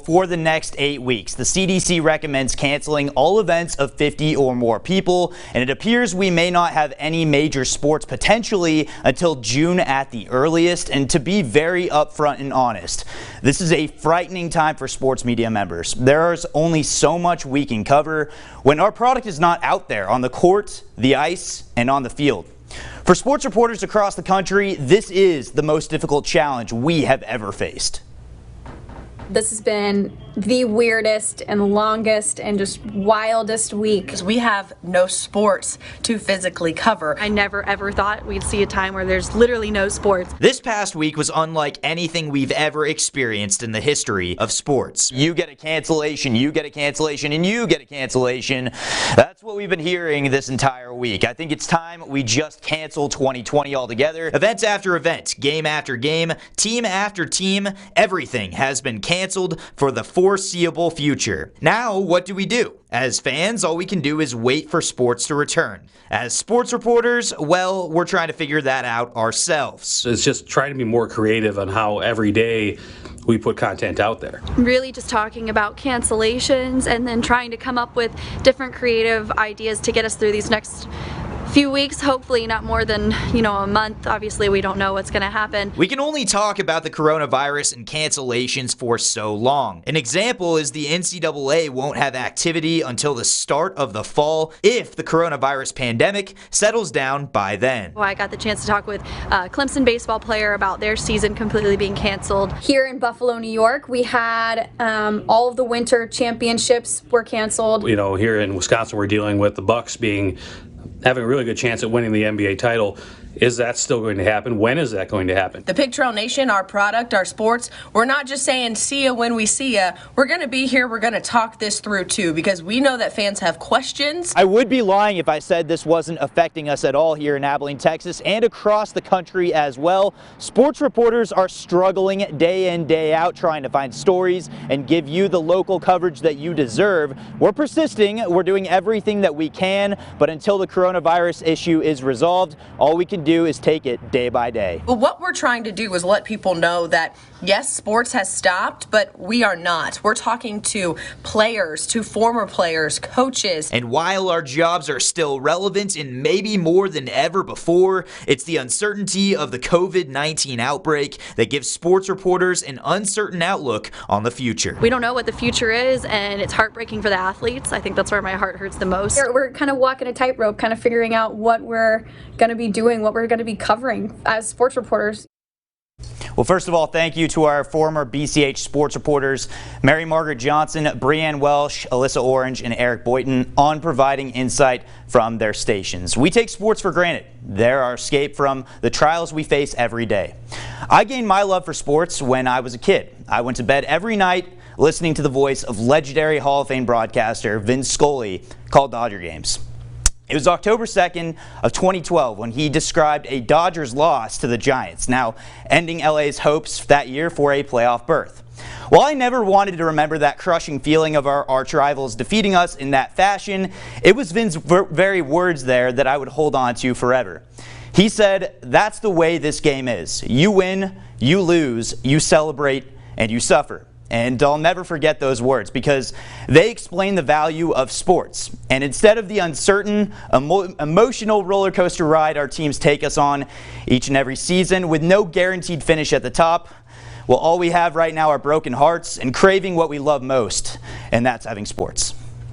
for the next 8 weeks. The CDC recommends canceling all events of 50 or more people, and it appears we may not have any major sports potentially until June at the earliest. And to be very upfront and honest, this is a frightening time for sports media members. There's only so much we can cover when our product is not out there on the court, the ice, and on the field. For sports reporters across the country, this is the most difficult challenge we have ever faced. This has been the weirdest and longest and just wildest week. Because we have no sports to physically cover. I never ever thought we'd see a time where there's literally no sports. This past week was unlike anything we've ever experienced in the history of sports. You get a cancellation, you get a cancellation, and you get a cancellation. That's what we've been hearing this entire week. I think it's time we just cancel 2020 altogether. Event after event, game after game, team after team, everything has been canceled for the foreseeable future. Now, what do we do? As fans, all we can do is wait for sports to return. As sports reporters, well, we're trying to figure that out ourselves. It's just trying to be more creative on how every day we put content out there. Really just talking about cancellations and then trying to come up with different creative ideas to get us through these next few weeks, hopefully not more than, a month. Obviously, we don't know what's going to happen. We can only talk about the coronavirus and cancellations for so long. An example is the NCAA won't have activity until the start of the fall if the coronavirus pandemic settles down by then. Well, I got the chance to talk with a Clemson baseball player about their season completely being canceled. Here in Buffalo, New York, we had all of the winter championships were canceled. Here in Wisconsin, we're dealing with the Bucks having a really good chance at winning the NBA title. Is that still going to happen? When is that going to happen? The Pig Trail Nation, our product, our sports, we're not just saying see ya when we see ya. We're going to be here. We're going to talk this through too, because we know that fans have questions. I would be lying if I said this wasn't affecting us at all here in Abilene, Texas, and across the country as well. Sports reporters are struggling day in, day out, trying to find stories and give you the local coverage that you deserve. We're persisting. We're doing everything that we can, but until the coronavirus issue is resolved, all we can do is take it day by day. But what we're trying to do is let people know that yes, sports has stopped, but we are not. We're talking to players, to former players, coaches. And while our jobs are still relevant and maybe more than ever before, it's the uncertainty of the COVID-19 outbreak that gives sports reporters an uncertain outlook on the future. We don't know what the future is, and it's heartbreaking for the athletes. I think that's where my heart hurts the most. We're kind of walking a tightrope, kind of figuring out what we're going to be doing, what we're going to be covering as sports reporters. Well, first of all, thank you to our former BCH sports reporters, Mary Margaret Johnson, Brianne Welsh, Alyssa Orange, and Eric Boyton, on providing insight from their stations. We take sports for granted. They're our escape from the trials we face every day. I gained my love for sports when I was a kid. I went to bed every night listening to the voice of legendary Hall of Fame broadcaster Vin Scully call Dodger games. It was October 2nd of 2012 when he described a Dodgers loss to the Giants, now ending LA's hopes that year for a playoff berth. While I never wanted to remember that crushing feeling of our arch rivals defeating us in that fashion, it was Vin's very words there that I would hold on to forever. He said, "That's the way this game is. You win, you lose, you celebrate, and you suffer." And I'll never forget those words because they explain the value of sports. And instead of the uncertain, emotional roller coaster ride our teams take us on each and every season with no guaranteed finish at the top, well, all we have right now are broken hearts and craving what we love most, and that's having sports.